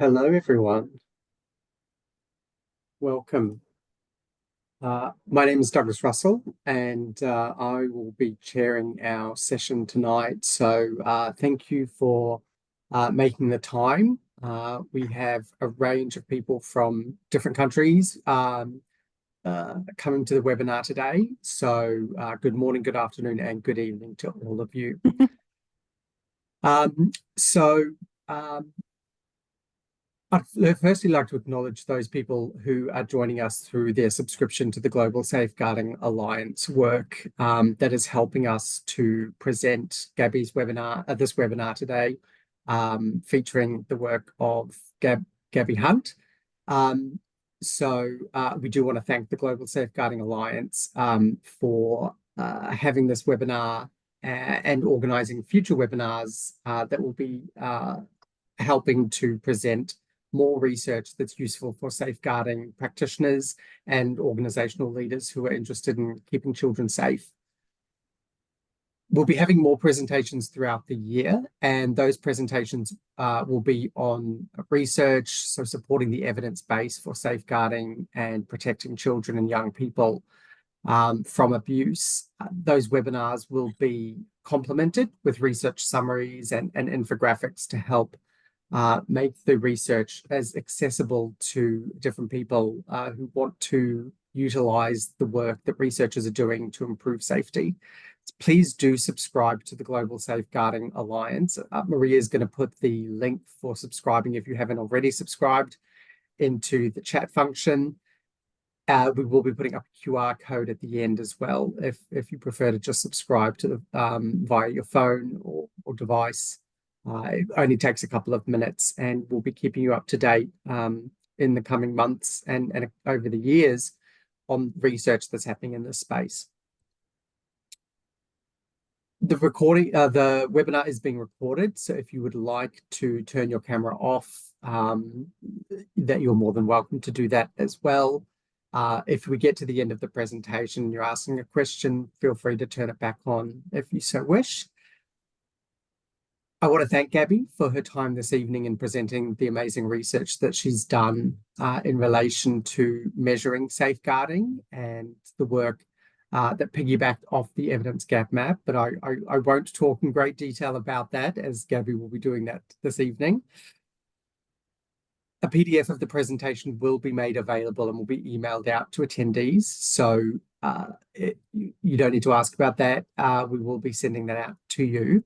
Hello, everyone. Welcome. My name is Douglas Russell, and I will be chairing our session tonight. So thank you for making the time. We have a range of people from different countries coming to the webinar today. So good morning, good afternoon, and good evening to all of you. Um, so um, I'd firstly like to acknowledge those people who are joining us through their subscription to the Global Safeguarding Alliance work that is helping us to present Gabby's webinar, this webinar today, featuring the work of Gabby Hunt. We do want to thank the Global Safeguarding Alliance for having this webinar and organising future webinars that will be helping to present more research that's useful for safeguarding practitioners and organizational leaders who are interested in keeping children safe. We'll be having more presentations throughout the year, and those presentations will be on research, so supporting the evidence base for safeguarding and protecting children and young people from abuse. Those webinars will be complemented with research summaries and infographics to help make the research as accessible to different people who want to utilize the work that researchers are doing to improve safety. Please do subscribe to the Global Safeguarding Alliance. Maria is going to put the link for subscribing if you haven't already subscribed into the chat function. We will be putting up a QR code at the end as well if you prefer to just subscribe to the via your phone or device. It only takes a couple of minutes, and we'll be keeping you up to date in the coming months and over the years on research that's happening in this space. The webinar is being recorded, so if you would like to turn your camera off, that you're more than welcome to do that as well. If we get to the end of the presentation and you're asking a question, feel free to turn it back on if you so wish. I want to thank Gabby for her time this evening in presenting the amazing research that she's done in relation to measuring safeguarding and the work that piggybacked off the evidence gap map. But I won't talk in great detail about that, as Gabby will be doing that this evening. A PDF of the presentation will be made available and will be emailed out to attendees. So you don't need to ask about that. We will be sending that out to you.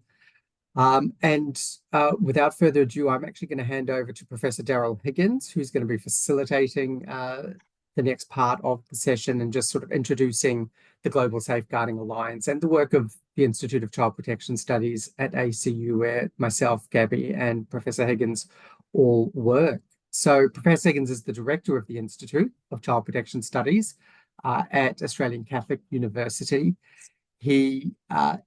Without further ado, I'm actually going to hand over to Professor Daryl Higgins, who's going to be facilitating the next part of the session and just sort of introducing the Global Safeguarding Alliance and the work of the Institute of Child Protection Studies at ACU, where myself, Gabby, and Professor Higgins all work. So Professor Higgins is the director of the Institute of Child Protection Studies at Australian Catholic University. He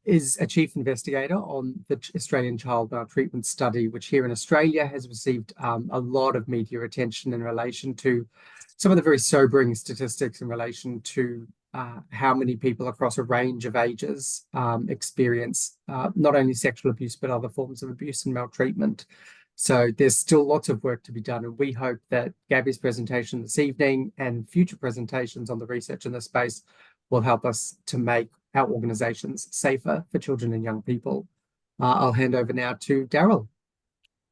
is a chief investigator on the Australian Child Maltreatment Study, which here in Australia has received a lot of media attention in relation to some of the very sobering statistics in relation to how many people across a range of ages experience not only sexual abuse, but other forms of abuse and maltreatment. So there's still lots of work to be done, and we hope that Gabby's presentation this evening and future presentations on the research in this space will help us to make our organizations safer for children and young people. I'll hand over now to Daryl.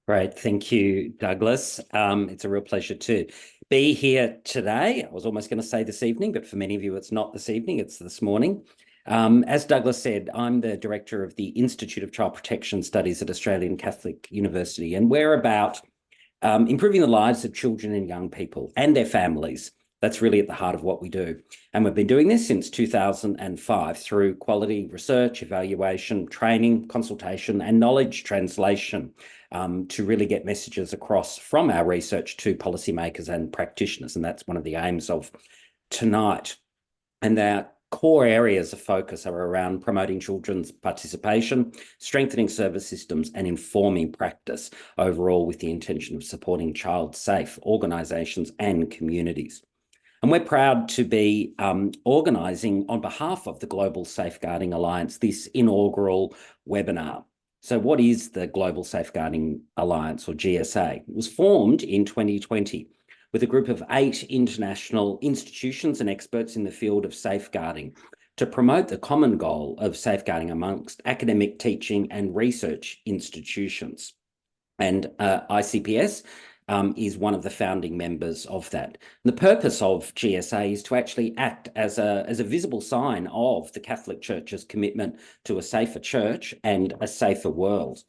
Great. Thank you, Douglas. It's a real pleasure to be here today. I was almost going to say this evening, but for many of you, it's not this evening, it's this morning. As Douglas said, I'm the director of the Institute of Child Protection Studies at Australian Catholic University, and we're about improving the lives of children and young people and their families. That's really at the heart of what we do. And we've been doing this since 2005 through quality research, evaluation, training, consultation, and knowledge translation to really get messages across from our research to policymakers and practitioners. And that's one of the aims of tonight. And our core areas of focus are around promoting children's participation, strengthening service systems, and informing practice overall with the intention of supporting child-safe organisations and communities. And we're proud to be organising on behalf of the Global Safeguarding Alliance this inaugural webinar. So what is the Global Safeguarding Alliance, or GSA? It was formed in 2020 with a group of 8 international institutions and experts in the field of safeguarding to promote the common goal of safeguarding amongst academic, teaching and research institutions. And ICPS is one of the founding members of that. And the purpose of GSA is to actually act as a visible sign of the Catholic Church's commitment to a safer church and a safer world.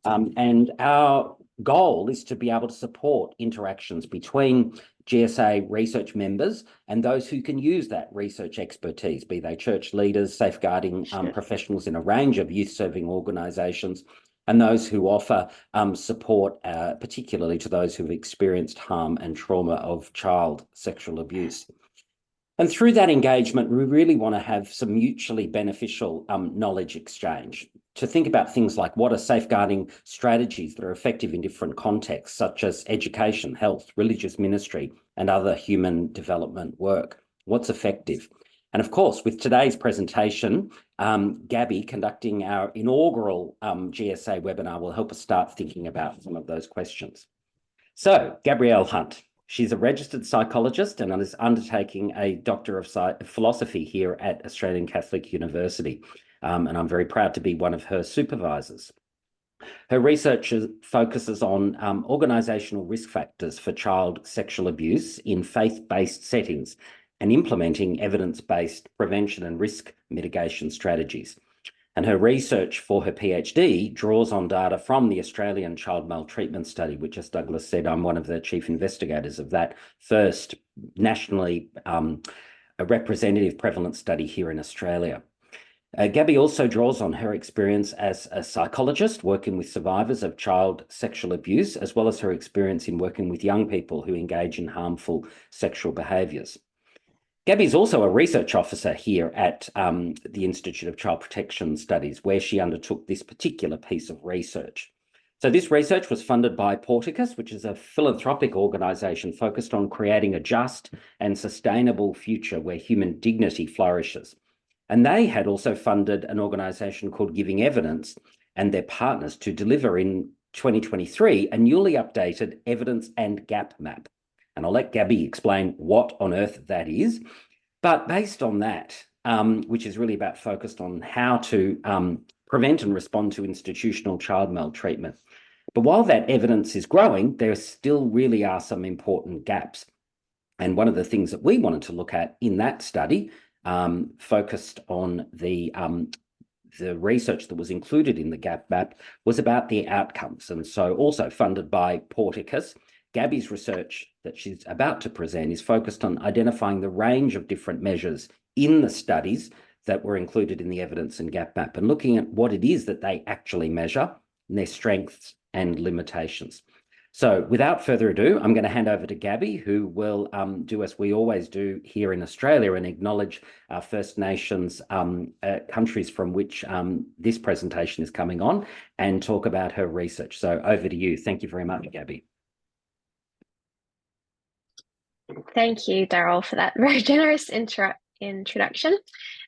And our goal is to be able to support interactions between GSA research members and those who can use that research expertise, be they church leaders, safeguarding professionals in a range of youth-serving organisations, and those who offer support, particularly to those who've experienced harm and trauma of child sexual abuse. And through that engagement, we really want to have some mutually beneficial knowledge exchange to think about things like what are safeguarding strategies that are effective in different contexts, such as education, health, religious ministry, and other human development work. What's effective? And of course, with today's presentation, Gabby, conducting our inaugural GSA webinar, will help us start thinking about some of those questions. So, Gabrielle Hunt. She's a registered psychologist and is undertaking a Doctor of Philosophy here at Australian Catholic University. And I'm very proud to be one of her supervisors. Her research focuses on organisational risk factors for child sexual abuse in faith-based settings and implementing evidence-based prevention and risk mitigation strategies. And her research for her PhD draws on data from the Australian Child Maltreatment Study, which, as Douglas said, I'm one of the chief investigators of that first nationally a representative prevalence study here in Australia. Gabby also draws on her experience as a psychologist working with survivors of child sexual abuse, as well as her experience in working with young people who engage in harmful sexual behaviours. Gabby's also a research officer here at the Institute of Child Protection Studies, where she undertook this particular piece of research. So this research was funded by Porticus, which is a philanthropic organisation focused on creating a just and sustainable future where human dignity flourishes. And they had also funded an organisation called Giving Evidence and their partners to deliver in 2023 a newly updated evidence and gap map. And I'll let Gabby explain what on earth that is. But based on that, which is really about focused on how to prevent and respond to institutional child maltreatment. But while that evidence is growing, there still really are some important gaps. And one of the things that we wanted to look at in that study focused on the research that was included in the gap map was about the outcomes. And so also funded by Porticus, Gabby's research that she's about to present is focused on identifying the range of different measures in the studies that were included in the evidence and gap map and looking at what it is that they actually measure and their strengths and limitations. So without further ado, I'm going to hand over to Gabby, who will do as we always do here in Australia and acknowledge our First Nations countries from which this presentation is coming on and talk about her research. So over to you. Thank you very much, Gabby. Thank you, Daryl, for that very generous introduction.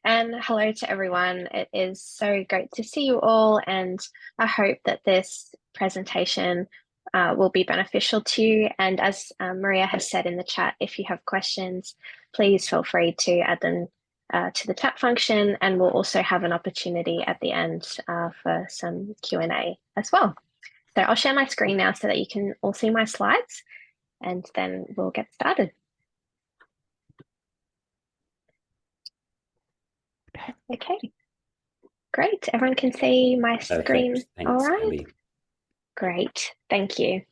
And hello to everyone. It is so great to see you all, and I hope that this presentation will be beneficial to you. And as Maria has said in the chat, if you have questions, please feel free to add them to the chat function, and we'll also have an opportunity at the end for some Q&A as well. So I'll share my screen now so that you can all see my slides, and then we'll get started. Okay, great. Everyone can see my screen. Thanks, all right. Gabby. Great, thank you.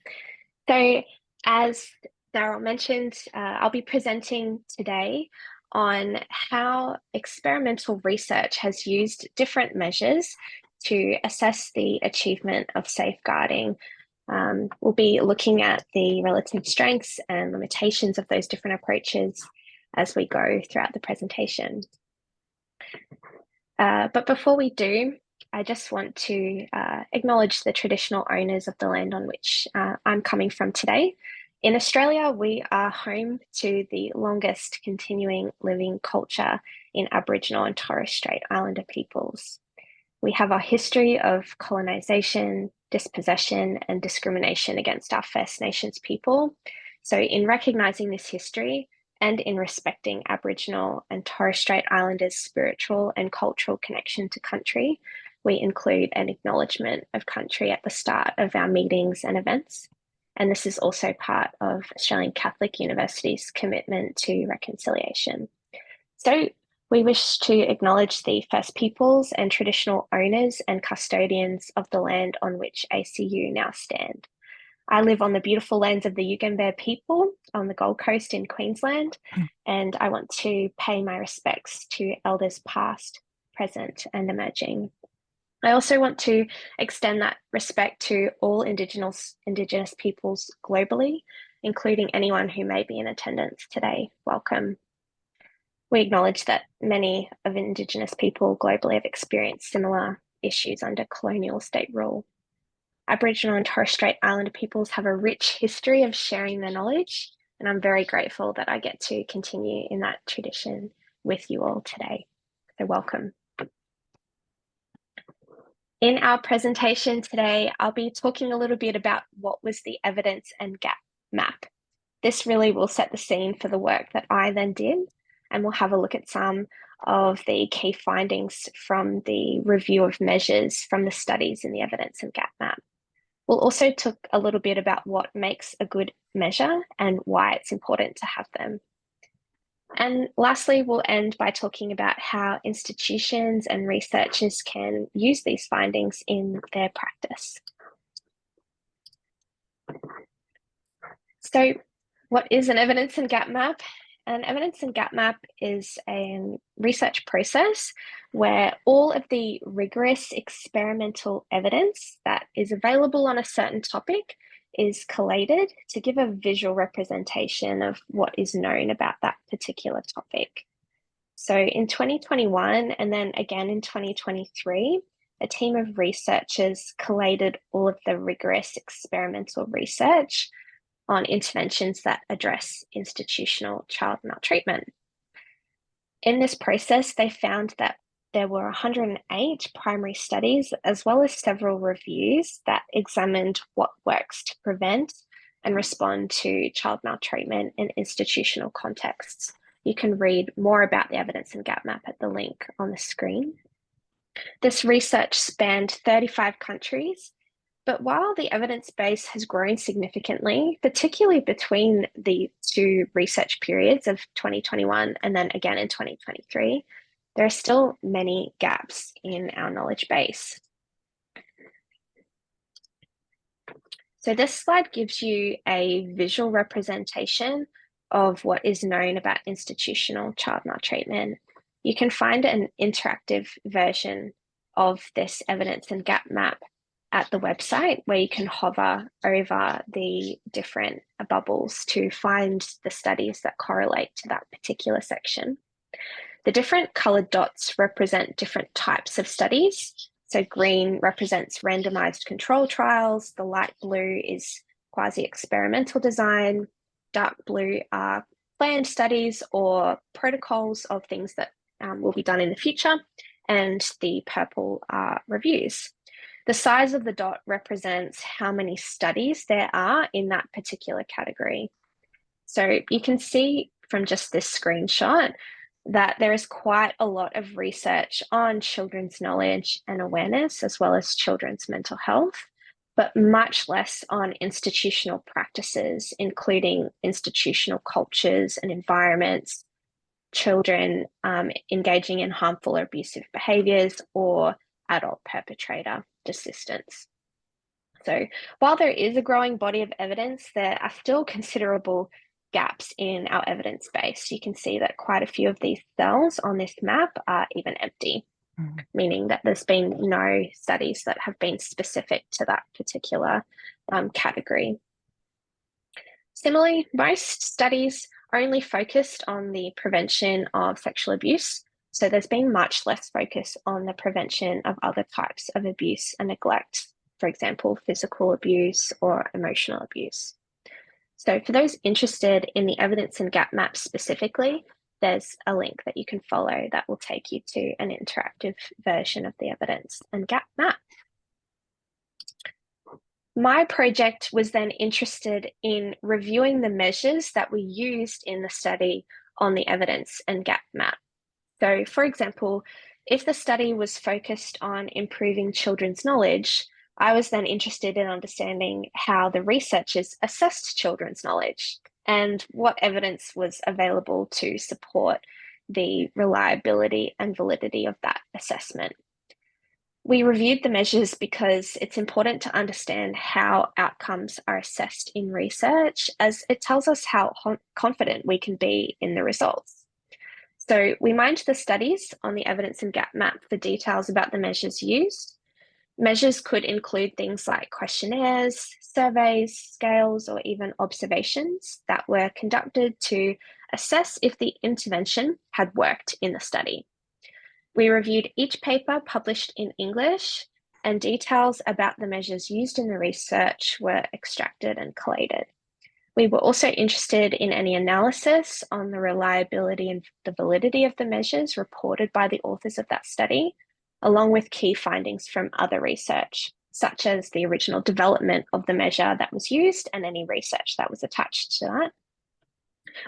So as Daryl mentioned, I'll be presenting today on how experimental research has used different measures to assess the achievement of safeguarding. We'll be looking at the relative strengths and limitations of those different approaches as we go throughout the presentation. But before we do, I just want to acknowledge the traditional owners of the land on which I'm coming from today. In Australia, we are home to the longest continuing living culture in Aboriginal and Torres Strait Islander peoples. We have our history of colonization, dispossession, and discrimination against our First Nations people. So in recognising this history and in respecting Aboriginal and Torres Strait Islanders' spiritual and cultural connection to country, we include an acknowledgement of country at the start of our meetings and events. And this is also part of Australian Catholic University's commitment to reconciliation. So we wish to acknowledge the First Peoples and traditional owners and custodians of the land on which ACU now stand. I live on the beautiful lands of the Yugambeh people on the Gold Coast in Queensland, and I want to pay my respects to elders past, present, and emerging. I also want to extend that respect to all Indigenous peoples globally, including anyone who may be in attendance today. Welcome. We acknowledge that many of Indigenous people globally have experienced similar issues under colonial state rule. Aboriginal and Torres Strait Islander peoples have a rich history of sharing their knowledge, and I'm very grateful that I get to continue in that tradition with you all today. So welcome. In our presentation today, I'll be talking a little bit about what was the evidence and gap map. This really will set the scene for the work that I then did, and we'll have a look at some of the key findings from the review of measures from the studies in the evidence and gap map. We'll also talk a little bit about what makes a good measure and why it's important to have them. And lastly, we'll end by talking about how institutions and researchers can use these findings in their practice. So, what is an evidence and gap map? An evidence and gap map is a research process where all of the rigorous experimental evidence that is available on a certain topic is collated to give a visual representation of what is known about that particular topic. So in 2021 and then again in 2023, a team of researchers collated all of the rigorous experimental research on interventions that address institutional child maltreatment. In this process, they found that there were 108 primary studies, as well as several reviews that examined what works to prevent and respond to child maltreatment in institutional contexts. You can read more about the evidence and gap map at the link on the screen. This research spanned 35 countries, but while the evidence base has grown significantly, particularly between the two research periods of 2021 and then again in 2023, there are still many gaps in our knowledge base. So this slide gives you a visual representation of what is known about institutional child maltreatment. You can find an interactive version of this evidence and gap map at the website, where you can hover over the different bubbles to find the studies that correlate to that particular section. The different colored dots represent different types of studies. So green represents randomized control trials, the light blue is quasi-experimental design, dark blue are planned studies or protocols of things that will be done in the future, and the purple are reviews. The size of the dot represents how many studies there are in that particular category. So you can see from just this screenshot that there is quite a lot of research on children's knowledge and awareness, as well as children's mental health, but much less on institutional practices, including institutional cultures and environments, children engaging in harmful or abusive behaviors, or adult perpetrator assistance. So while there is a growing body of evidence, there are still considerable gaps in our evidence base. You can see that quite a few of these cells on this map are even empty, meaning that there's been no studies that have been specific to that particular category. Similarly, most studies only focused on the prevention of sexual abuse. So there's been much less focus on the prevention of other types of abuse and neglect, for example, physical abuse or emotional abuse. So for those interested in the evidence and gap map specifically, there's a link that you can follow that will take you to an interactive version of the evidence and gap map. My project was then interested in reviewing the measures that were used in the study on the evidence and gap map. So, for example, if the study was focused on improving children's knowledge, I was then interested in understanding how the researchers assessed children's knowledge and what evidence was available to support the reliability and validity of that assessment. We reviewed the measures because it's important to understand how outcomes are assessed in research, as it tells us how confident we can be in the results. So we mined the studies on the evidence and gap map for details about the measures used. Measures could include things like questionnaires, surveys, scales, or even observations that were conducted to assess if the intervention had worked in the study. We reviewed each paper published in English, and details about the measures used in the research were extracted and collated. We were also interested in any analysis on the reliability and the validity of the measures reported by the authors of that study, along with key findings from other research, such as the original development of the measure that was used and any research that was attached to that.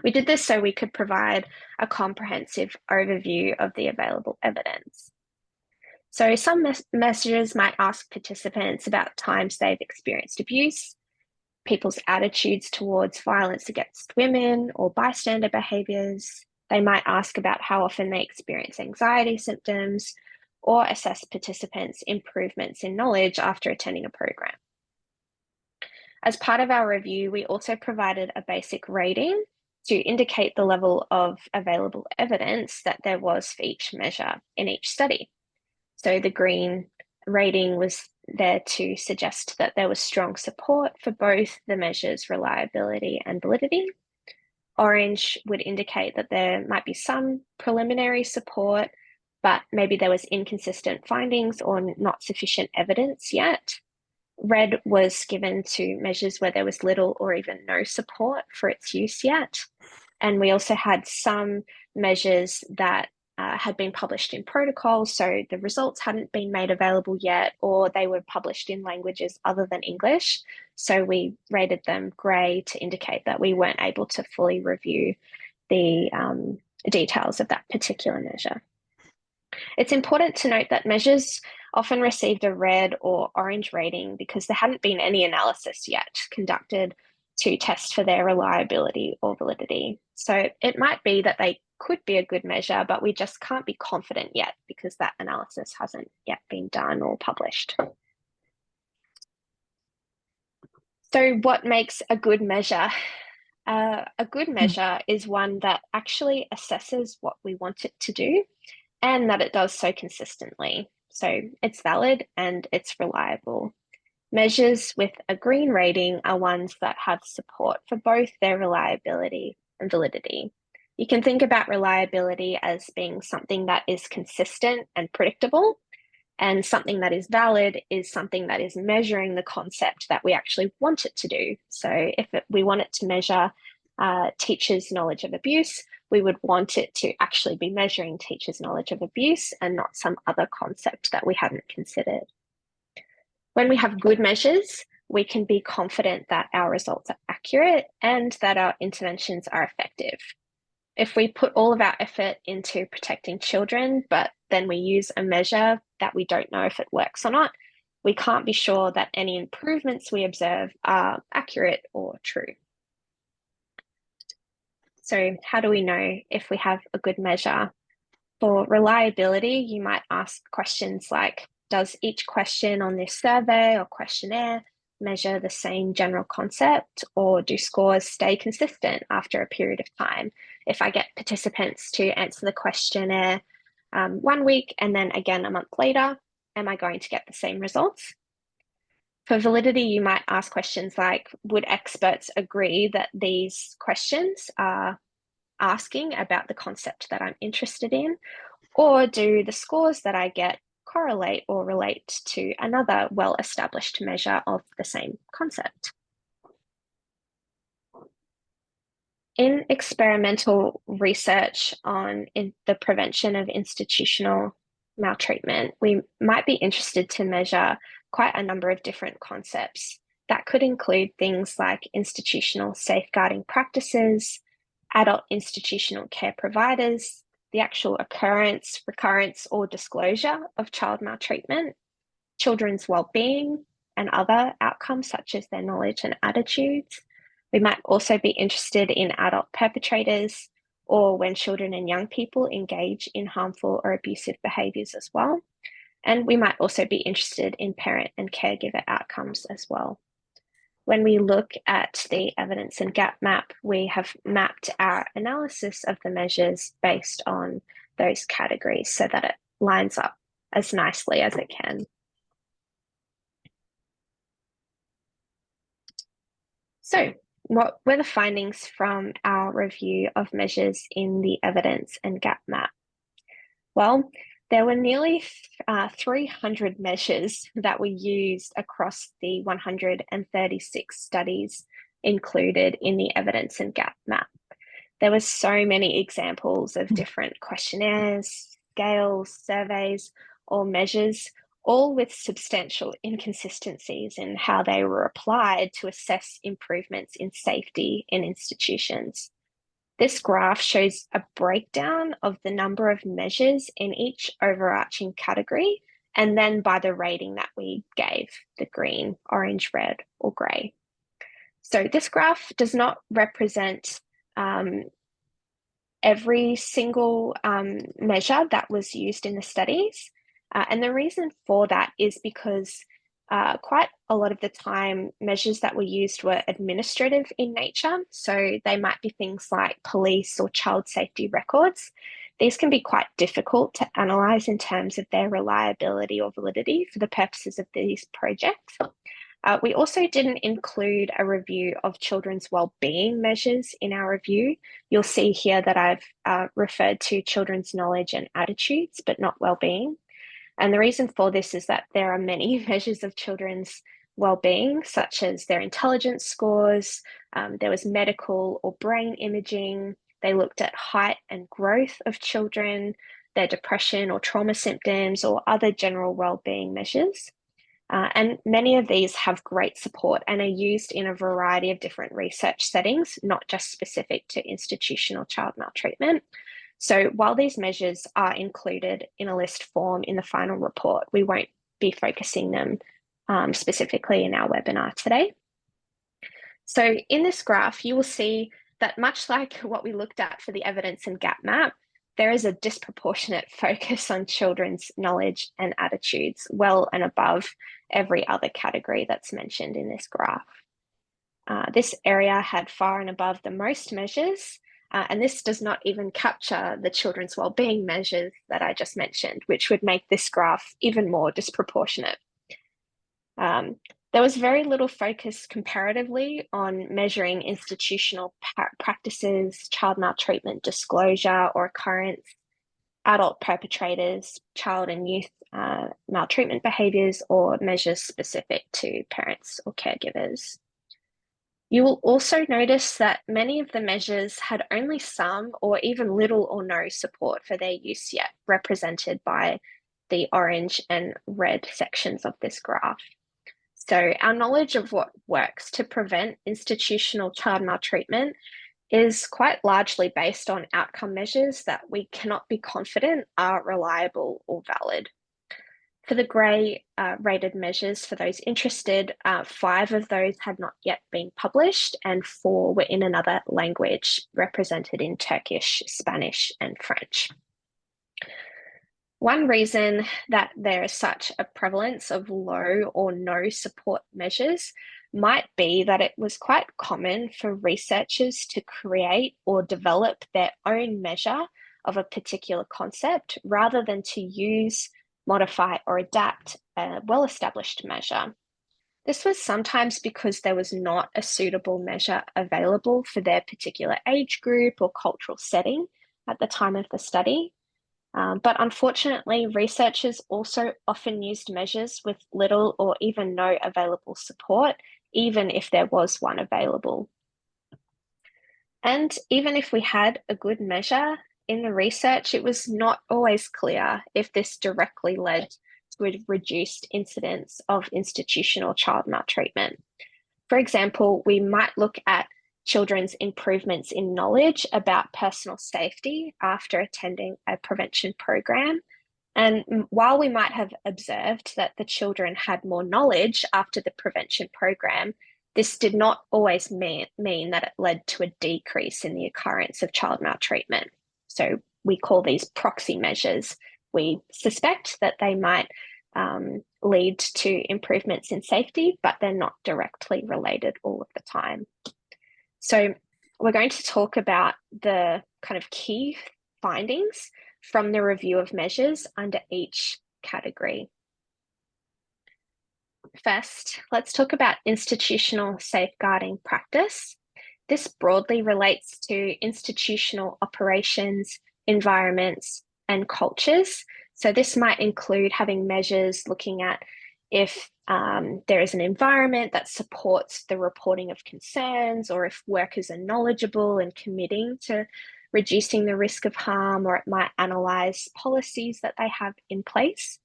We did this so we could provide a comprehensive overview of the available evidence. So some messages might ask participants about times they've experienced abuse, people's attitudes towards violence against women or bystander behaviours. They might ask about how often they experience anxiety symptoms or assess participants' improvements in knowledge after attending a program. As part of our review, we also provided a basic rating to indicate the level of available evidence that there was for each measure in each study. So the green rating was there to suggest that there was strong support for both the measures' reliability and validity. Orange would indicate that there might be some preliminary support, but maybe there was inconsistent findings or not sufficient evidence yet. Red was given to measures where there was little or even no support for its use yet. And we also had some measures that had been published in protocols, so the results hadn't been made available yet, or they were published in languages other than English. So we rated them grey to indicate that we weren't able to fully review the details of that particular measure. It's important to note that measures often received a red or orange rating because there hadn't been any analysis yet conducted to test for their reliability or validity. So it might be that they could be a good measure, but we just can't be confident yet because that analysis hasn't yet been done or published. So what makes a good measure? A good measure is one that actually assesses what we want it to do and that it does so consistently. So it's valid and it's reliable. Measures with a green rating are ones that have support for both their reliability and validity. You can think about reliability as being something that is consistent and predictable, and something that is valid is something that is measuring the concept that we actually want it to do. So if we want it to measure teachers' knowledge of abuse, we would want it to actually be measuring teachers' knowledge of abuse and not some other concept that we hadn't considered. When we have good measures, we can be confident that our results are accurate and that our interventions are effective. If we put all of our effort into protecting children, but then we use a measure that we don't know if it works or not, we can't be sure that any improvements we observe are accurate or true. So how do we know if we have a good measure? For reliability, you might ask questions like, does each question on this survey or questionnaire measure the same general concept, or do scores stay consistent after a period of time? If I get participants to answer the questionnaire 1 week and then again a month later, am I going to get the same results? For validity, you might ask questions like, would experts agree that these questions are asking about the concept that I'm interested in? Or do the scores that I get correlate or relate to another well-established measure of the same concept? In experimental research on the prevention of institutional maltreatment, we might be interested to measure quite a number of different concepts. That could include things like institutional safeguarding practices, adult institutional care providers, the actual occurrence, recurrence, or disclosure of child maltreatment, children's well-being, and other outcomes such as their knowledge and attitudes. We might also be interested in adult perpetrators or when children and young people engage in harmful or abusive behaviours as well. And we might also be interested in parent and caregiver outcomes as well. When we look at the evidence and gap map, we have mapped our analysis of the measures based on those categories so that it lines up as nicely as it can. So, what were the findings from our review of measures in the evidence and gap map? Well, there were nearly 300 measures that were used across the 136 studies included in the evidence and gap map. There were so many examples of different questionnaires, scales, surveys, or measures, all with substantial inconsistencies in how they were applied to assess improvements in safety in institutions. This graph shows a breakdown of the number of measures in each overarching category, and then by the rating that we gave, the green, orange, red, or grey. So this graph does not represent every single measure that was used in the studies. And the reason for that is because quite a lot of the time, measures that were used were administrative in nature. So they might be things like police or child safety records. These can be quite difficult to analyse in terms of their reliability or validity for the purposes of these projects. We also didn't include a review of children's wellbeing measures in our review. You'll see here that I've referred to children's knowledge and attitudes, but not wellbeing. And the reason for this is that there are many measures of children's wellbeing, such as their intelligence scores. There was medical or brain imaging. They looked at height and growth of children, their depression or trauma symptoms, or other general wellbeing measures. And many of these have great support and are used in a variety of different research settings, not just specific to institutional child maltreatment. So while these measures are included in a list form in the final report, we won't be focusing them specifically in our webinar today. So in this graph, you will see that much like what we looked at for the evidence and gap map, there is a disproportionate focus on children's knowledge and attitudes, well and above every other category that's mentioned in this graph. This area had far and above the most measures, and this does not even capture the children's wellbeing measures that I just mentioned, which would make this graph even more disproportionate. There was very little focus comparatively on measuring institutional practices, child maltreatment disclosure or occurrence, adult perpetrators, child and youth maltreatment behaviours, or measures specific to parents or caregivers. You will also notice that many of the measures had only some or even little or no support for their use yet, represented by the orange and red sections of this graph. So our knowledge of what works to prevent institutional child maltreatment is quite largely based on outcome measures that we cannot be confident are reliable or valid. For the grey rated measures, for those interested, 5 of those had not yet been published and 4 were in another language, represented in Turkish, Spanish, and French. One reason that there is such a prevalence of low or no support measures might be that it was quite common for researchers to create or develop their own measure of a particular concept rather than to use, modify, or adapt a well-established measure. This was sometimes because there was not a suitable measure available for their particular age group or cultural setting at the time of the study. But unfortunately, researchers also often used measures with little or even no available support, even if there was one available. And even if we had a good measure in the research, it was not always clear if this directly led to a reduced incidence of institutional child maltreatment. For example, we might look at children's improvements in knowledge about personal safety after attending a prevention program. And while we might have observed that the children had more knowledge after the prevention program, this did not always mean that it led to a decrease in the occurrence of child maltreatment. So we call these proxy measures. We suspect that they might lead to improvements in safety, but they're not directly related all of the time. So we're going to talk about the kind of key findings from the review of measures under each category. First, let's talk about institutional safeguarding practice. This broadly relates to institutional operations, environments, and cultures. So this might include having measures looking at if there is an environment that supports the reporting of concerns, or if workers are knowledgeable and committing to reducing the risk of harm, or it might analyse policies that they have in place.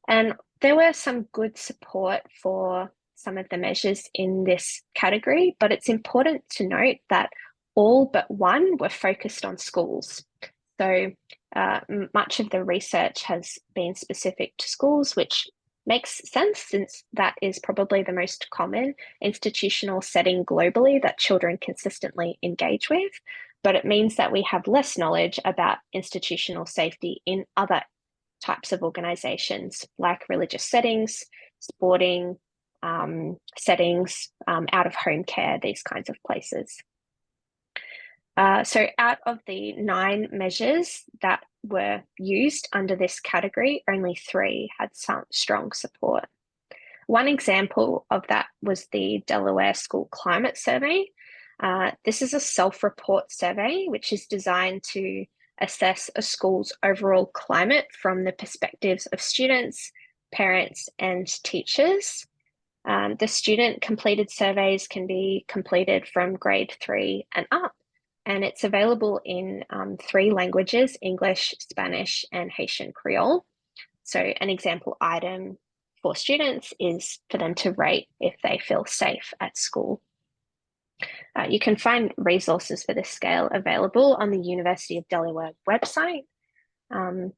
And there were some good support for some of the measures in this category, but it's important to note that all but one were focused on schools. So much of the research has been specific to schools, which makes sense since that is probably the most common institutional setting globally that children consistently engage with. But it means that we have less knowledge about institutional safety in other types of organizations like religious settings, sporting settings, out of home care, these kinds of places. So out of the 9 measures that were used under this category, only 3 had some strong support. One example of that was the Delaware School Climate Survey. This is a self-report survey, which is designed to assess a school's overall climate from the perspectives of students, parents, and teachers. The student-completed surveys can be completed from grade 3 and up, and it's available in 3 languages, English, Spanish, and Haitian Creole. So an example item for students is for them to rate if they feel safe at school. You can find resources for this scale available on the University of Delaware website. And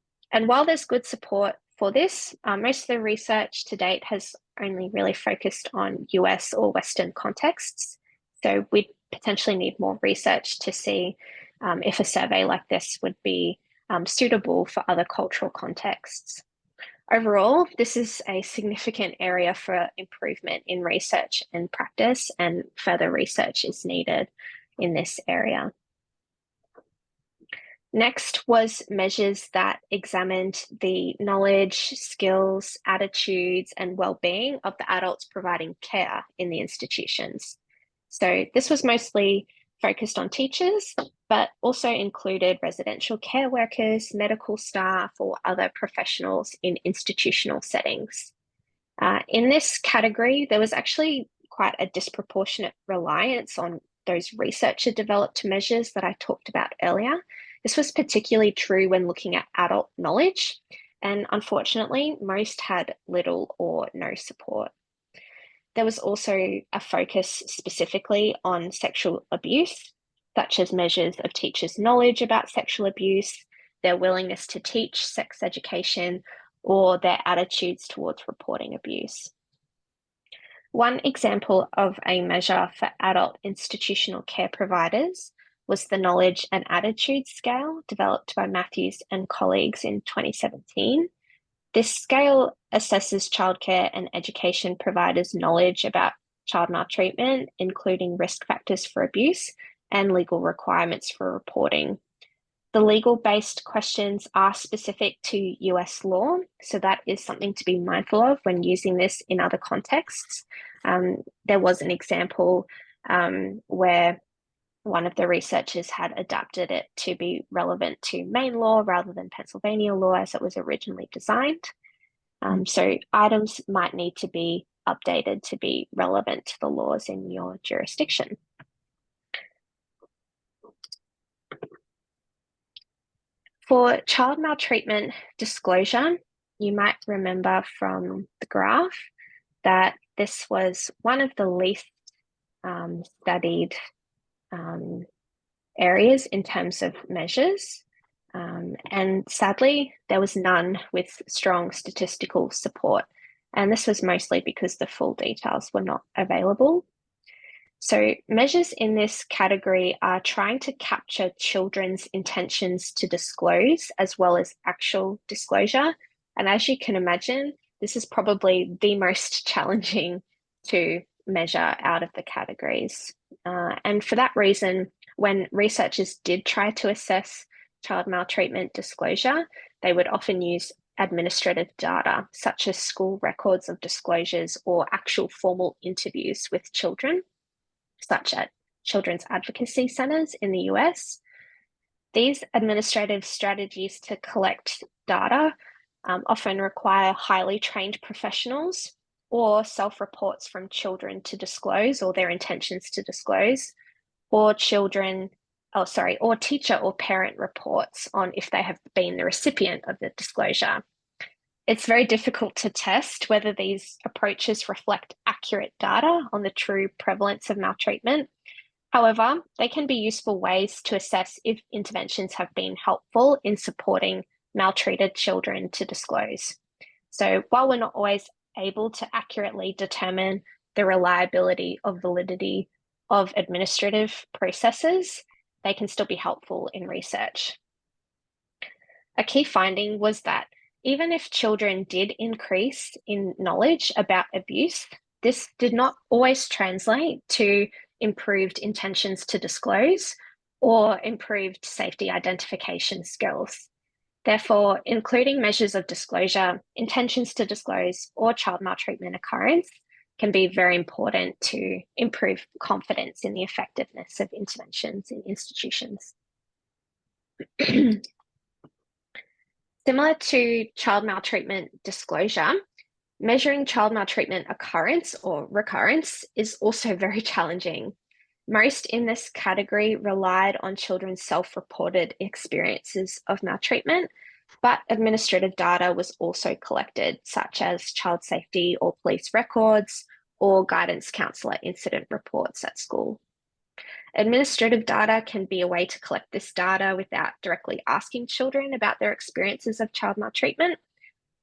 while there's good support for this, most of the research to date has only really focused on US or Western contexts. So we'd potentially need more research to see if a survey like this would be suitable for other cultural contexts. Overall, this is a significant area for improvement in research and practice, and further research is needed in this area. Next was measures that examined the knowledge, skills, attitudes, and well-being of the adults providing care in the institutions. So this was mostly focused on teachers, but also included residential care workers, medical staff, or other professionals in institutional settings. In this category, there was actually quite a disproportionate reliance on those researcher-developed measures that I talked about earlier. This was particularly true when looking at adult knowledge, and unfortunately, most had little or no support. There was also a focus specifically on sexual abuse, such as measures of teachers' knowledge about sexual abuse, their willingness to teach sex education, or their attitudes towards reporting abuse. One example of a measure for adult institutional care providers was the Knowledge and Attitude Scale developed by Matthews and colleagues in 2017. This scale assesses childcare and education providers' knowledge about child maltreatment, including risk factors for abuse and legal requirements for reporting. The legal-based questions are specific to US law, so that is something to be mindful of when using this in other contexts. There was an example where one of the researchers had adapted it to be relevant to Maine law rather than Pennsylvania law as it was originally designed. So items might need to be updated to be relevant to the laws in your jurisdiction. For child maltreatment disclosure, you might remember from the graph that this was one of the least studied areas in terms of measures. And sadly, there was none with strong statistical support. And this was mostly because the full details were not available. So measures in this category are trying to capture children's intentions to disclose as well as actual disclosure. And as you can imagine, this is probably the most challenging to measure out of the categories. And for that reason, when researchers did try to assess child maltreatment disclosure, they would often use administrative data, such as school records of disclosures or actual formal interviews with children, such as children's advocacy centers in the US. These administrative strategies to collect data often require highly trained professionals or self-reports from children to disclose, or their intentions to disclose, or or teacher or parent reports on if they have been the recipient of the disclosure. It's very difficult to test whether these approaches reflect accurate data on the true prevalence of maltreatment. However, they can be useful ways to assess if interventions have been helpful in supporting maltreated children to disclose. So while we're not always able to accurately determine the reliability or validity of administrative processes, they can still be helpful in research. A key finding was that even if children did increase in knowledge about abuse, this did not always translate to improved intentions to disclose or improved safety identification skills. Therefore, including measures of disclosure, intentions to disclose, or child maltreatment occurrence can be very important to improve confidence in the effectiveness of interventions in institutions. Similar to child maltreatment disclosure, measuring child maltreatment occurrence or recurrence is also very challenging. Most in this category relied on children's self-reported experiences of maltreatment, but administrative data was also collected, such as child safety or police records, or guidance counselor incident reports at school. Administrative data can be a way to collect this data without directly asking children about their experiences of child maltreatment,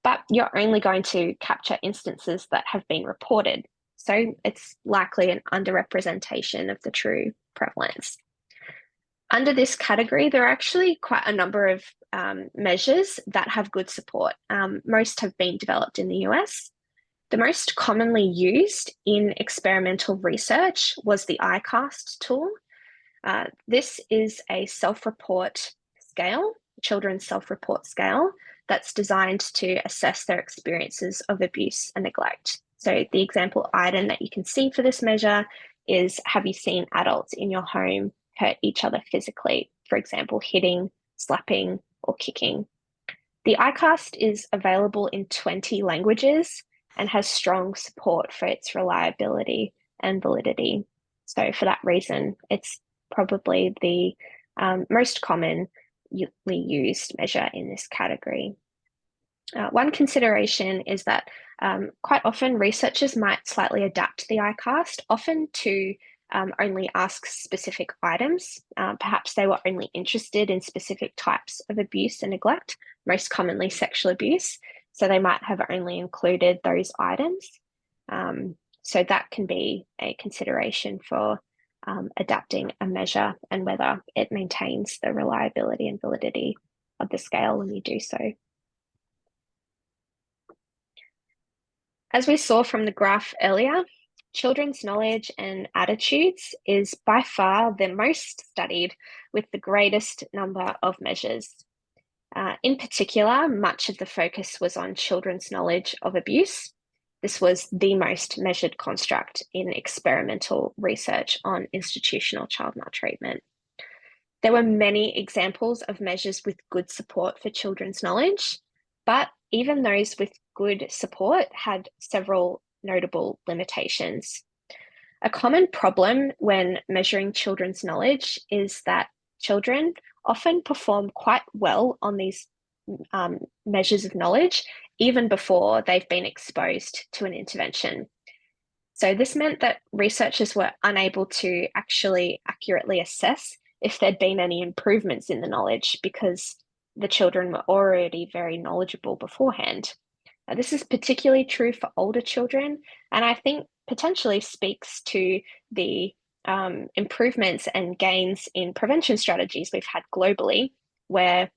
but you're only going to capture instances that have been reported. So it's likely an underrepresentation of the true prevalence. Under this category, there are actually quite a number of measures that have good support. Most have been developed in the US. The most commonly used in experimental research was the ICAST tool. This is a self-report scale, children's self-report scale, that's designed to assess their experiences of abuse and neglect. So the example item that you can see for this measure is, have you seen adults in your home hurt each other physically? For example, hitting, slapping, or kicking. The ICAST is available in 20 languages and has strong support for its reliability and validity. So for that reason, it's probably the most commonly used measure in this category. One consideration is that quite often researchers might slightly adapt the ICAST, often to only ask specific items. Perhaps they were only interested in specific types of abuse and neglect, most commonly sexual abuse. So they might have only included those items. So that can be a consideration for adapting a measure and whether it maintains the reliability and validity of the scale when you do so. As we saw from the graph earlier, children's knowledge and attitudes is by far the most studied with the greatest number of measures. In particular, much of the focus was on children's knowledge of abuse. This was the most measured construct in experimental research on institutional child maltreatment. There were many examples of measures with good support for children's knowledge, but even those with good support had several notable limitations. A common problem when measuring children's knowledge is that children often perform quite well on these measures of knowledge, even before they've been exposed to an intervention. So this meant that researchers were unable to actually accurately assess if there'd been any improvements in the knowledge because the children were already very knowledgeable beforehand. Now, this is particularly true for older children, and I think potentially speaks to the improvements and gains in prevention strategies we've had globally, where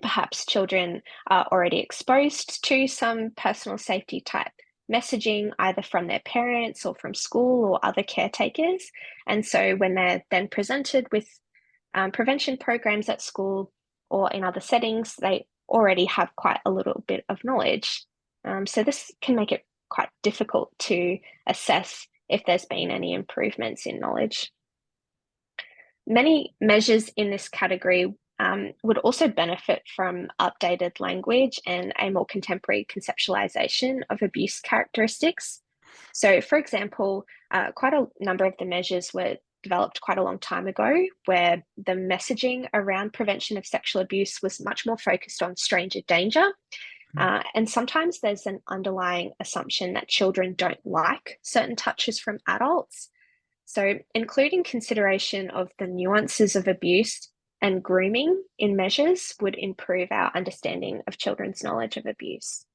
perhaps children are already exposed to some personal safety type messaging, either from their parents or from school or other caretakers. And so when they're then presented with prevention programs at school or in other settings, they already have quite a little bit of knowledge. So this can make it quite difficult to assess if there's been any improvements in knowledge. Many measures in this category would also benefit from updated language and a more contemporary conceptualization of abuse characteristics. So, for example, quite a number of the measures were developed quite a long time ago, where the messaging around prevention of sexual abuse was much more focused on stranger danger. And sometimes there's an underlying assumption that children don't like certain touches from adults. So, including consideration of the nuances of abuse and grooming in measures would improve our understanding of children's knowledge of abuse.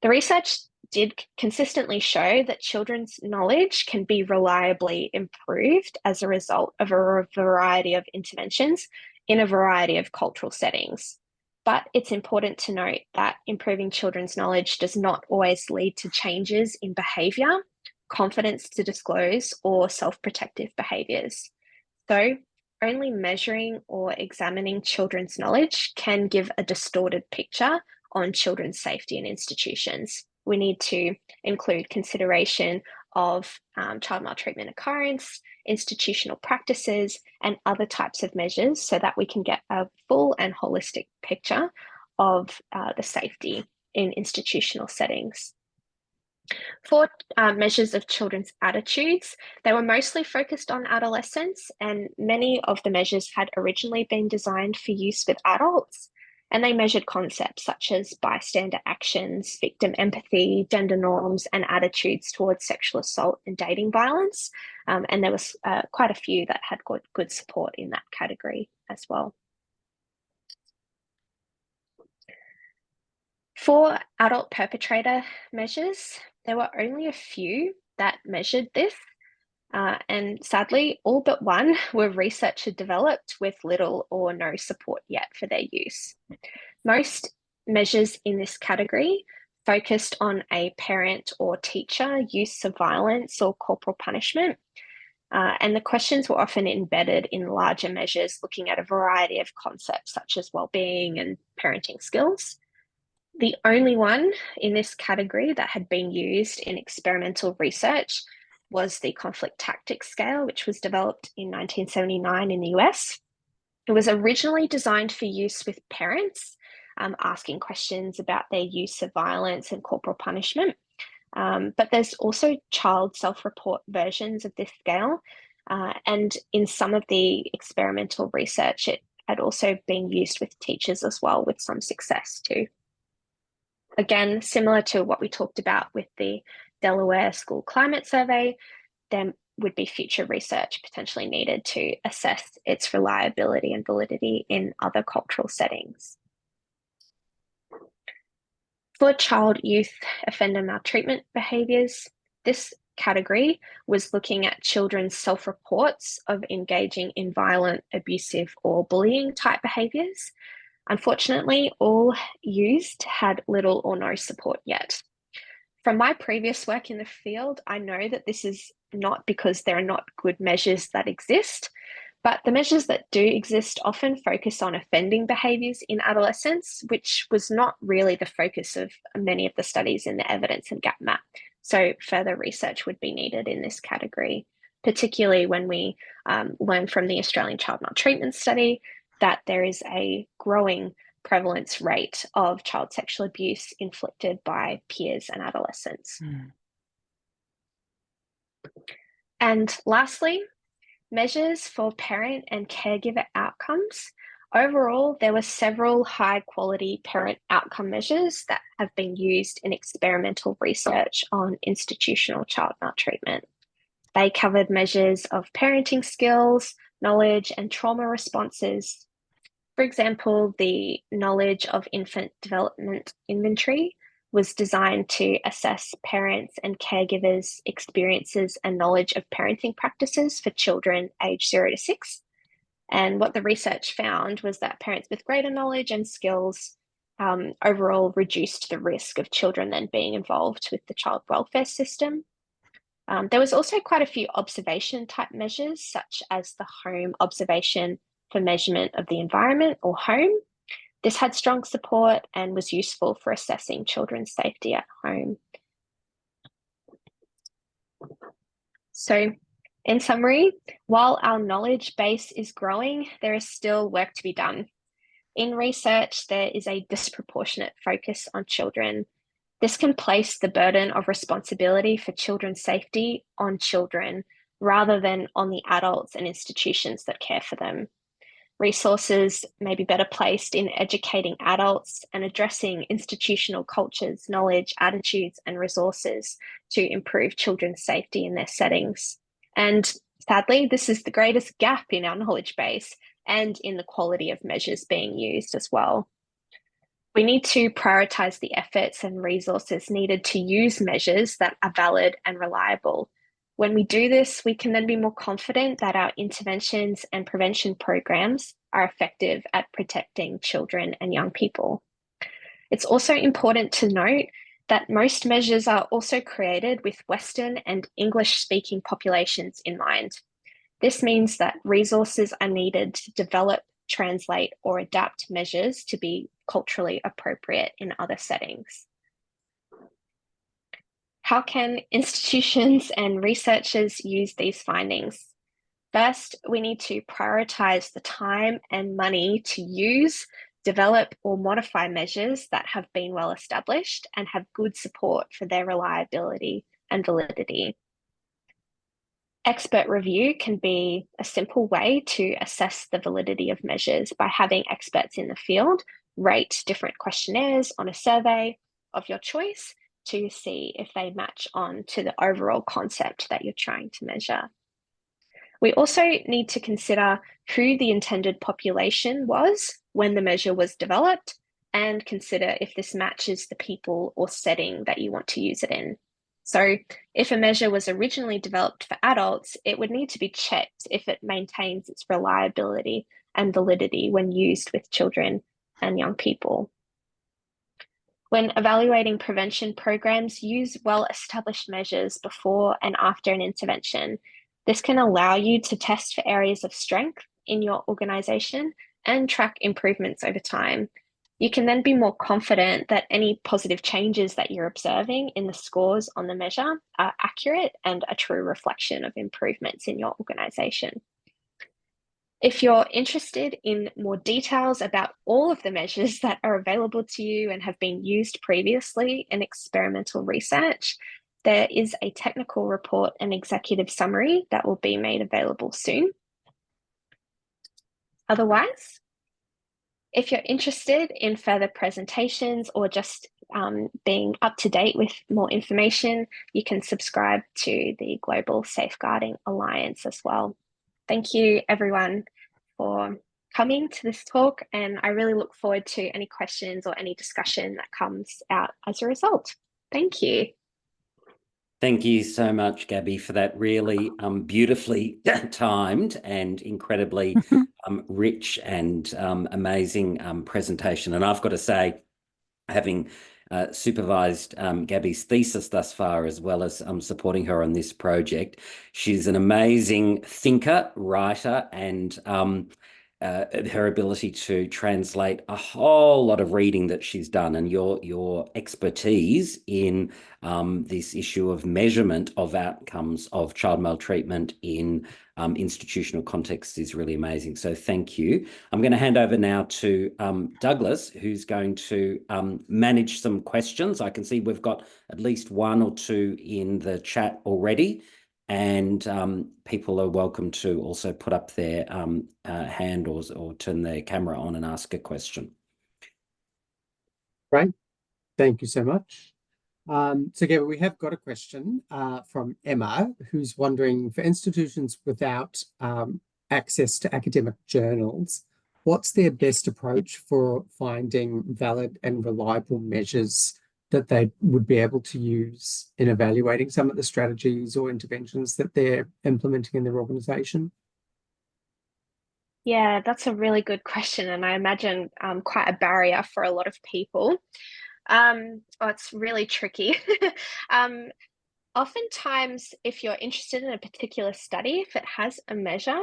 The research did consistently show that children's knowledge can be reliably improved as a result of a variety of interventions in a variety of cultural settings. But it's important to note that improving children's knowledge does not always lead to changes in behaviour, confidence to disclose, or self-protective behaviours. So, only measuring or examining children's knowledge can give a distorted picture on children's safety in institutions. We need to include consideration of child maltreatment occurrence, institutional practices, and other types of measures so that we can get a full and holistic picture of the safety in institutional settings. For measures of children's attitudes, they were mostly focused on adolescents, and many of the measures had originally been designed for use with adults. And they measured concepts such as bystander actions, victim empathy, gender norms, and attitudes towards sexual assault and dating violence. And there was quite a few that had good support in that category as well. For adult perpetrator measures, there were only a few that measured this. And sadly, all but one were researcher developed with little or no support yet for their use. Most measures in this category focused on a parent or teacher use of violence or corporal punishment. And the questions were often embedded in larger measures looking at a variety of concepts such as well-being and parenting skills. The only one in this category that had been used in experimental research was the conflict tactics scale, which was developed in 1979 in the US. It was originally designed for use with parents, asking questions about their use of violence and corporal punishment. But there's also child self-report versions of this scale. And in some of the experimental research, it had also been used with teachers as well, with some success too. Again, similar to what we talked about with the Delaware School Climate Survey, there would be future research potentially needed to assess its reliability and validity in other cultural settings. For child, youth, offender maltreatment behaviours, this category was looking at children's self-reports of engaging in violent, abusive, or bullying type behaviours. Unfortunately, all used had little or no support yet. From my previous work in the field, I know that this is not because there are not good measures that exist, but the measures that do exist often focus on offending behaviours in adolescence, which was not really the focus of many of the studies in the evidence and gap map. So further research would be needed in this category, particularly when we learn from the Australian Child Maltreatment Study that there is a growing prevalence rate of child sexual abuse inflicted by peers and adolescents. And lastly, Measures for parent and caregiver outcomes. Overall, there were several high-quality parent outcome measures that have been used in experimental research on institutional child maltreatment. They covered measures of parenting skills, knowledge, and trauma responses. For example, the Knowledge of Infant Development Inventory was designed to assess parents and caregivers' experiences and knowledge of parenting practices for children aged 0 to 6. And what the research found was that parents with greater knowledge and skills overall reduced the risk of children then being involved with the child welfare system. There was also quite a few observation type measures, such as the home observation for measurement of the environment or home. This had strong support and was useful for assessing children's safety at home. So, in summary, while our knowledge base is growing, there is still work to be done. In research, there is a disproportionate focus on children. This can place the burden of responsibility for children's safety on children rather than on the adults and institutions that care for them. Resources may be better placed in educating adults and addressing institutional cultures, knowledge, attitudes, and resources to improve children's safety in their settings. And sadly, this is the greatest gap in our knowledge base and in the quality of measures being used as well. We need to prioritize the efforts and resources needed to use measures that are valid and reliable. When we do this, we can then be more confident that our interventions and prevention programs are effective at protecting children and young people. It's also important to note that most measures are also created with Western and English-speaking populations in mind. This means that resources are needed to develop, translate, or adapt measures to be culturally appropriate in other settings. How can institutions and researchers use these findings? First, we need to prioritize the time and money to use, develop, or modify measures that have been well established and have good support for their reliability and validity. Expert review can be a simple way to assess the validity of measures by having experts in the field rate different questionnaires on a survey of your choice to see if they match on to the overall concept that you're trying to measure. We also need to consider who the intended population was when the measure was developed and consider if this matches the people or setting that you want to use it in. So if a measure was originally developed for adults, it would need to be checked if it maintains its reliability and validity when used with children and young people. When evaluating prevention programs, use well-established measures before and after an intervention. This can allow you to test for areas of strength in your organization and track improvements over time. You can then be more confident that any positive changes that you're observing in the scores on the measure are accurate and a true reflection of improvements in your organization. If you're interested in more details about all of the measures that are available to you and have been used previously in experimental research, there is a technical report and executive summary that will be made available soon. Otherwise, if you're interested in further presentations or just being up to date with more information, you can subscribe to the Global Safeguarding Alliance as well. Thank you, everyone, for coming to this talk, and I really look forward to any questions or any discussion that comes out as a result. Thank you. Thank you so much, Gabby, for that really beautifully timed and incredibly rich and amazing presentation. And I've got to say, having supervised Gabby's thesis thus far, as well as supporting her on this project, she's an amazing thinker, writer, and her ability to translate a whole lot of reading that she's done, and your expertise in this issue of measurement of outcomes of child maltreatment in institutional contexts is really amazing. So thank you. I'm going to hand over now to Douglas, who's going to manage some questions. I can see we've got at least one or two in the chat already. and people are welcome to also put up their hand or turn their camera on and ask a question. Great. Thank you so much. So Gabby, we have got a question from Emma, who's wondering, for institutions without access to academic journals, what's their best approach for finding valid and reliable measures that they would be able to use in evaluating some of the strategies or interventions that they're implementing in their organization? Yeah, that's a really good question, and I imagine quite a barrier for a lot of people. It's really tricky. Oftentimes, if you're interested in a particular study, if it has a measure,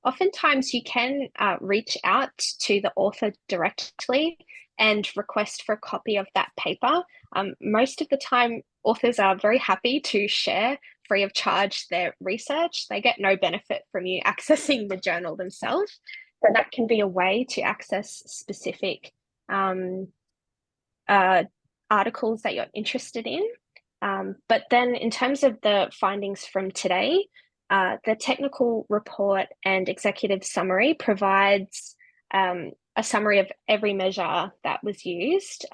oftentimes you can reach out to the author directly and request for a copy of that paper. Most of the time, authors are very happy to share free of charge their research. They get no benefit from you accessing the journal themselves. So that can be a way to access specific articles that you're interested in. But then in terms of the findings from today, the technical report and executive summary provides a summary of every measure that was used.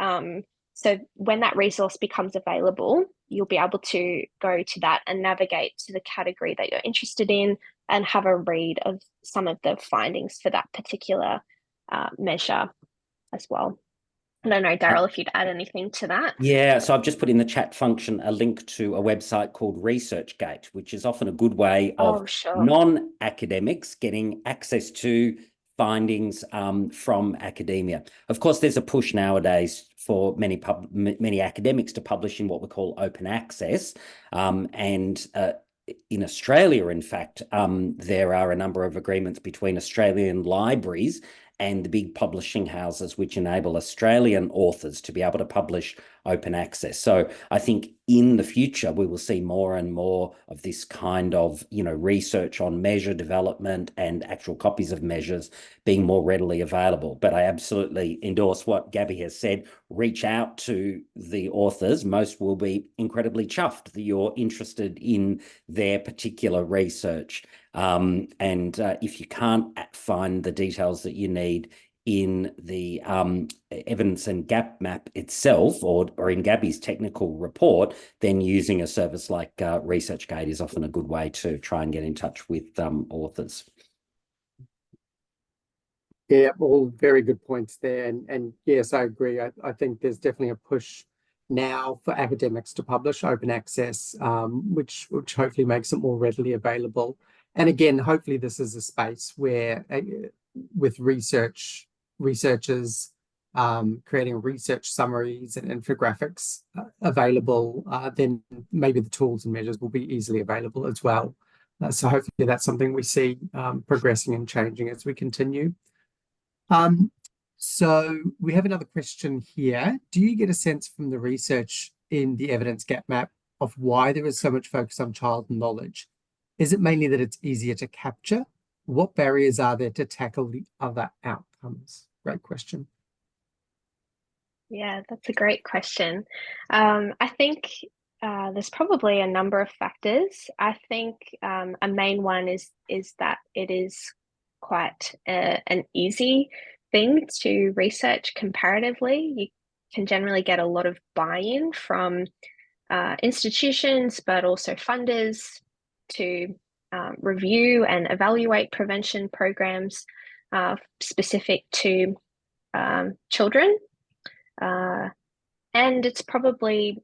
So when that resource becomes available, you'll be able to go to that and navigate to the category that you're interested in and have a read of some of the findings for that particular measure as well. I don't know, Daryl, if you'd add anything to that. Yeah, so I've just put in the chat function a link to a website called ResearchGate, which is often a good way of non-academics getting access to findings from academia. Of course, there's a push nowadays for many academics to publish in what we call open access, and in Australia, in fact, there are a number of agreements between Australian libraries and the big publishing houses which enable Australian authors to be able to publish open access. So I think in the future, we will see more and more of this kind of, research on measure development and actual copies of measures being more readily available. But I absolutely endorse what Gabby has said. Reach out to the authors. Most will be incredibly chuffed that you're interested in their particular research. And if you can't find the details that you need in the evidence and gap map itself or in Gabby's technical report, then using a service like ResearchGate is often a good way to try and get in touch with authors. Yeah, all very good points there. And yes, I agree. I think there's definitely a push now for academics to publish open access, which hopefully makes it more readily available. And again, hopefully this is a space where with researchers creating research summaries and infographics available, then maybe the tools and measures will be easily available as well. So hopefully that's something we see progressing and changing as we continue. So we have another question here. Do you get a sense from the research in the evidence gap map of why there is so much focus on child knowledge? Is it mainly that it's easier to capture? What barriers are there to tackle the other outcomes? Great question. Yeah, that's a great question. I think there's probably a number of factors. I think a main one is that it is quite an easy thing to research comparatively. You can generally get a lot of buy-in from institutions, but also funders to review and evaluate prevention programs specific to children. And it's probably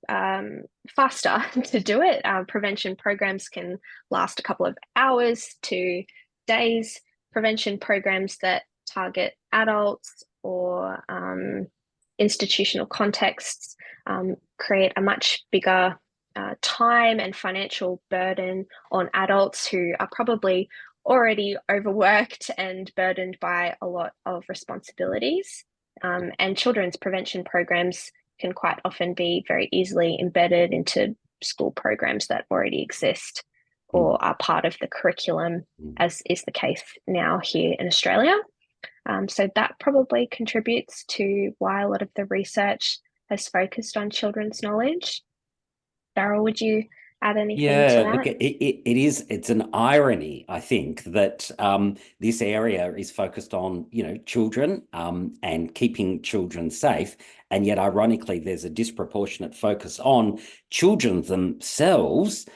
faster to do it. Prevention programs can last a couple of hours to days. Prevention programs that target adults or institutional contexts create a much bigger time and financial burden on adults who are probably already overworked and burdened by a lot of responsibilities. And children's prevention programs can quite often be very easily embedded into school programs that already exist or are part of the curriculum, as is the case now here in Australia. So that probably contributes to why a lot of the research has focused on children's knowledge. Daryl, would you add anything to Yeah, that? look, it's an irony, I think, that this area is focused on, children and keeping children safe. And yet, ironically, there's a disproportionate focus on children themselves,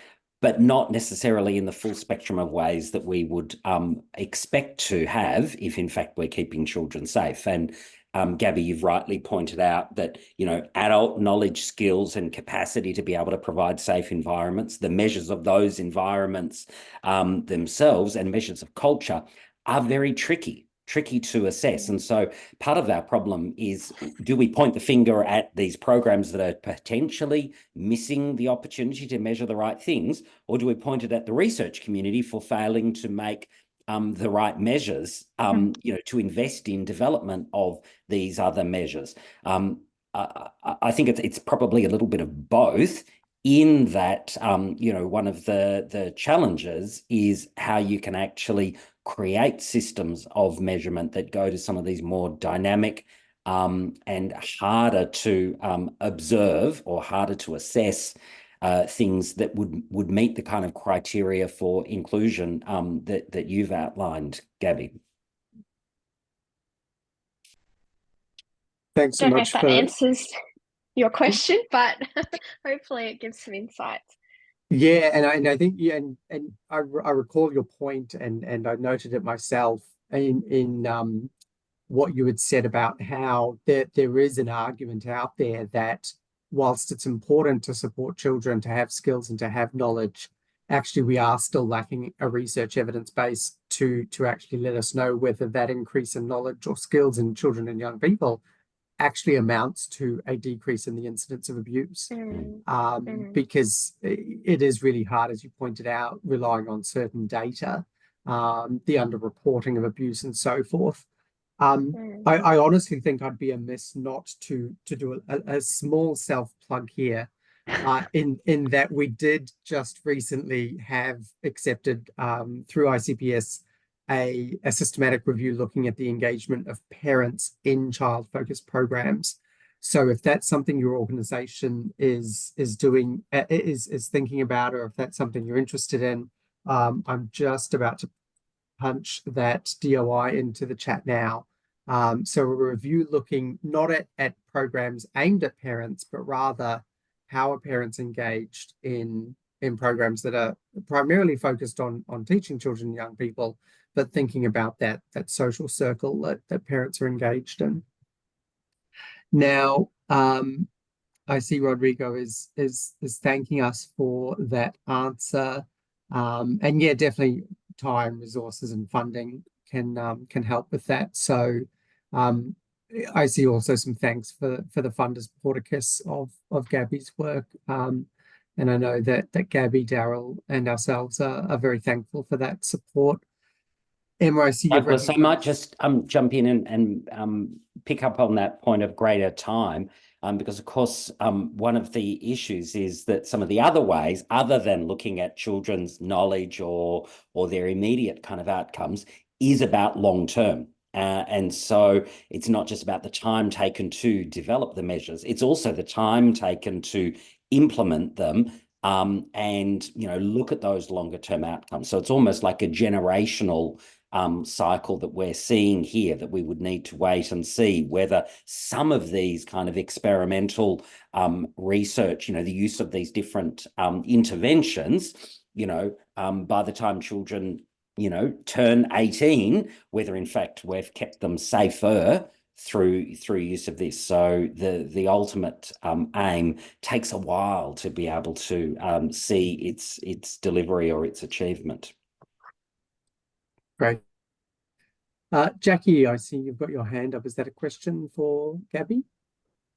but not necessarily in the full spectrum of ways that we would expect to have if, in fact, we're keeping children safe. And Gabby, you've rightly pointed out that, adult knowledge, skills and capacity to be able to provide safe environments, the measures of those environments themselves and measures of culture are very tricky to assess. And so part of our problem is, do we point the finger at these programs that are potentially missing the opportunity to measure the right things, or do we point it at the research community for failing to make the right measures, to invest in development of these other measures? I think it's probably a little bit of both, in that, one of the challenges is how you can actually create systems of measurement that go to some of these more dynamic and harder to observe or harder to assess things that would meet the kind of criteria for inclusion that you've outlined, Gabby. Thanks so Don't know much if that for answers your question, but hopefully it gives some insights. yeah, and I think and I recall your point, and I noted it myself in what you had said about how there is an argument out there that whilst it's important to support children to have skills and to have knowledge, actually we are still lacking a research evidence base to actually let us know whether that increase in knowledge or skills in children and young people actually amounts to a decrease in the incidence of abuse. Because it is really hard, as you pointed out, relying on certain data, the underreporting of abuse and so forth. I honestly think I'd be amiss not to do a small self-plug here, in that we did just recently have accepted through ICPS a systematic review looking at the engagement of parents in child-focused programs. So if that's something your organization is doing, is thinking about, or if that's something you're interested in, I'm just about to punch that DOI into the chat now. So a review looking not at programs aimed at parents, but rather how are parents engaged in programs that are primarily focused on teaching children and young people, but thinking about that social circle that parents are engaged in. Now, I see Rodrigo is thanking us for that answer, and yeah, definitely time, resources, and funding can help with that. So, I see also some thanks for the funders porticus of Gabby's work, and I know that Gabby, Daryl, and ourselves are very thankful for that support. Emma, I see you've Douglas, I might just jump in and pick up on that point of greater time, because of course one of the issues is that some of the other ways, other than looking at children's knowledge or their immediate kind of outcomes, is about long term. And so it's not just about the time taken to develop the measures, it's also the time taken to implement them, and look at those longer term outcomes. So it's almost like a generational cycle that we're seeing here, that we would need to wait and see whether some of these kind of experimental research, the use of these different interventions, by the time children, turn 18, whether in fact we've kept them safer through use of this. So the ultimate aim takes a while to be able to see its delivery or its achievement. Great. Jackie, I see you've got your hand up. Is that a question for Gabby?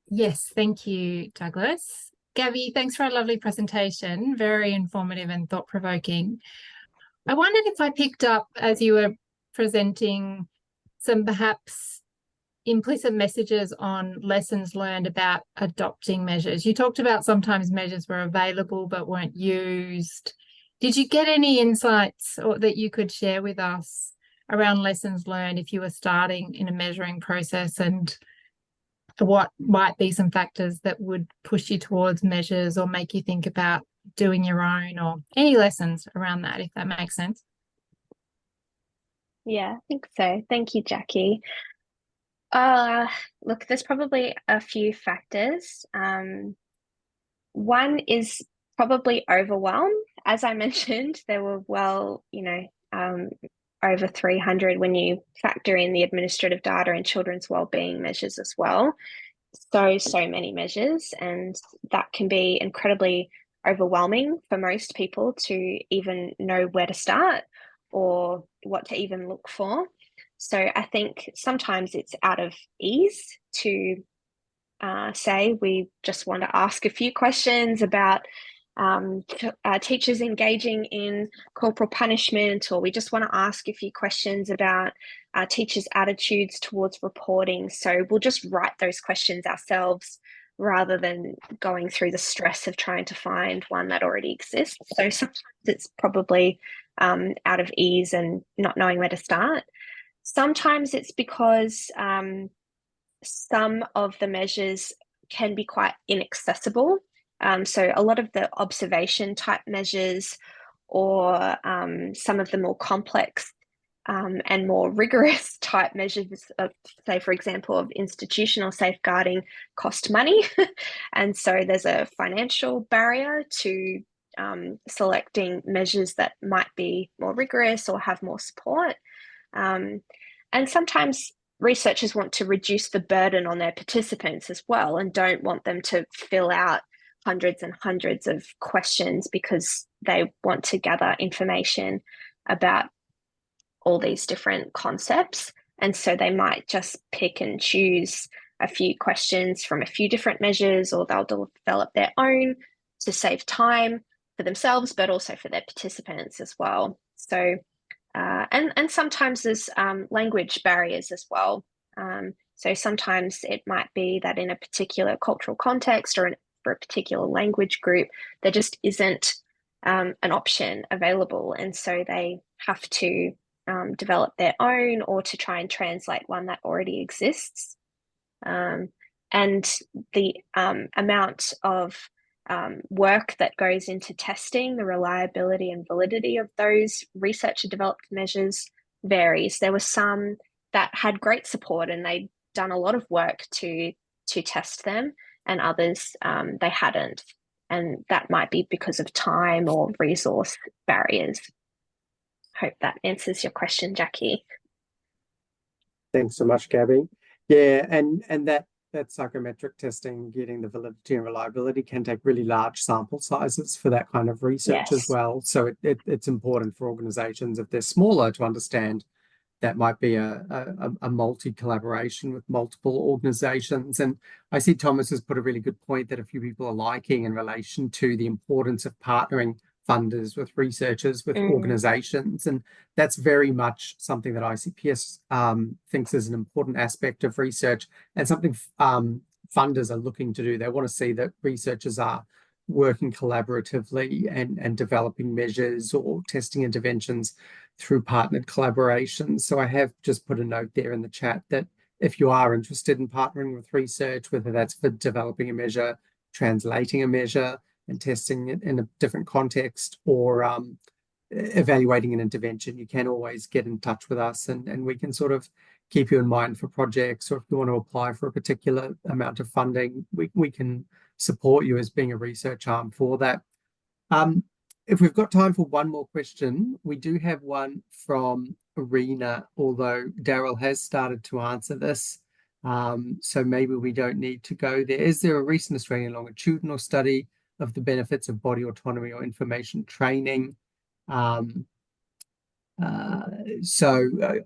Yes, thank you, Douglas. Gabby, thanks for a lovely presentation. Very informative and thought-provoking. I wondered if I picked up, as you were presenting, some perhaps implicit messages on lessons learned about adopting measures. You talked about sometimes measures were available but weren't used. Did you get any insights that you could share with us around lessons learned if you were starting in a measuring process, and what might be some factors that would push you towards measures or make you think about doing your own, or any lessons around that, if that makes sense? Yeah, I think so. Thank you, Jackie. Look, there's probably a few factors. One is probably overwhelm. As I mentioned, there were over 300 when you factor in the administrative data and children's wellbeing measures as well. So many measures, and that can be incredibly overwhelming for most people to even know where to start or what to even look for. So I think sometimes it's out of ease to say we just want to ask a few questions about teachers engaging in corporal punishment, or we just want to ask a few questions about teachers' attitudes towards reporting. So we'll just write those questions ourselves rather than going through the stress of trying to find one that already exists. So sometimes it's probably out of ease and not knowing where to start. Sometimes it's because some of the measures can be quite inaccessible. So a lot of the observation type measures, or some of the more complex and more rigorous type measures of, say, for example, of institutional safeguarding, cost money. And so there's a financial barrier to selecting measures that might be more rigorous or have more support. And sometimes researchers want to reduce the burden on their participants as well, and don't want them to fill out hundreds and hundreds of questions because they want to gather information about all these different concepts. And so they might just pick and choose a few questions from a few different measures, or they'll develop their own to save time for themselves, but also for their participants as well. So and sometimes there's language barriers as well. So sometimes it might be that in a particular cultural context, or for a particular language group, there just isn't an option available. And so they have to develop their own, or to try and translate one that already exists. And the amount of work that goes into testing the reliability and validity of those researcher developed measures varies. There were some that had great support and they'd done a lot of work to test them, and others they hadn't. And that might be because of time or resource barriers. Hope that answers your question, Jackie. Thanks so much, Gabby. Yeah, and that psychometric testing, getting the validity and reliability, can take really large sample sizes for that kind of research as well. So it's important for organizations, if they're smaller, to understand that might be a multi-collaboration with multiple organizations. And I see Thomas has put a really good point that a few people are liking in relation to the importance of partnering funders with researchers, with organizations. And that's very much something that ICPS thinks is an important aspect of research, and something funders are looking to do. They want to see that researchers are working collaboratively and developing measures or testing interventions through partnered collaborations. So I have just put a note there in the chat that if you are interested in partnering with research, whether that's for developing a measure, translating a measure, and testing it in a different context, or evaluating an intervention, you can always get in touch with us, and we can sort of keep you in mind for projects, or if you want to apply for a particular amount of funding, we can support you as being a research arm for that. If we've got time for one more question, we do have one from Arena, although Daryl has started to answer this. So maybe we don't need to go there. Is there a recent Australian longitudinal study of the benefits of body autonomy or information training? So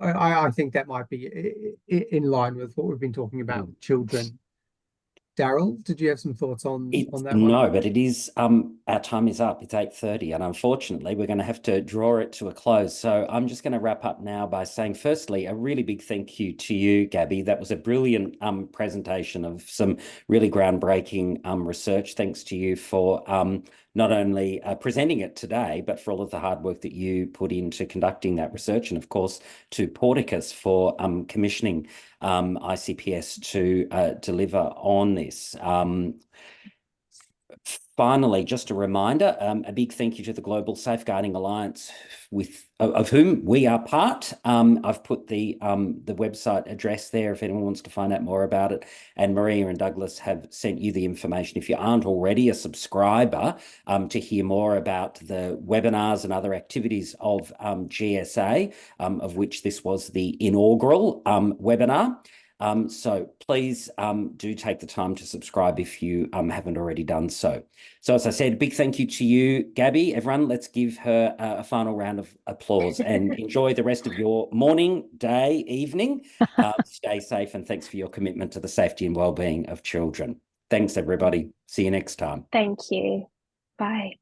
I think that might be in line with what we've been talking about with children. Daryl, did you have some thoughts on that one? No, but it is, our time is up. It's 8:30, and unfortunately we're going to have to draw it to a close. So I'm just going to wrap up now by saying, firstly, a really big thank you to you, Gabby. That was a brilliant presentation of some really groundbreaking research. Thanks to you for not only presenting it today, but for all of the hard work that you put into conducting that research, and of course to Porticus for commissioning ICPS to deliver on this. Finally, just a reminder, a big thank you to the Global Safeguarding Alliance, of whom we are part. I've put the website address there if anyone wants to find out more about it. And Maria and Douglas have sent you the information, if you aren't already a subscriber, to hear more about the webinars and other activities of GSA, of which this was the inaugural webinar. So please do take the time to subscribe if you haven't already done so. So as I said, a big thank you to you, Gabby. Everyone, let's give her a final round of applause and enjoy the rest of your morning, day, evening. Stay safe, and thanks for your commitment to the safety and wellbeing of children. Thanks, everybody. See you next time. Thank you. Bye.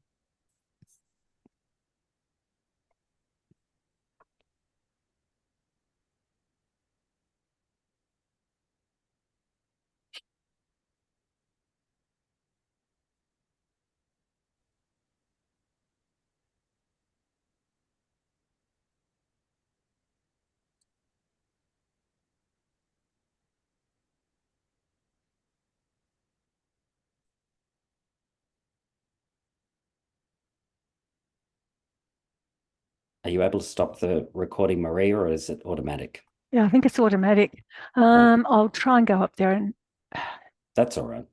Are you able to stop the recording, Maria, or is it automatic? Yeah, I think it's automatic. I'll try and go up there and That's all right.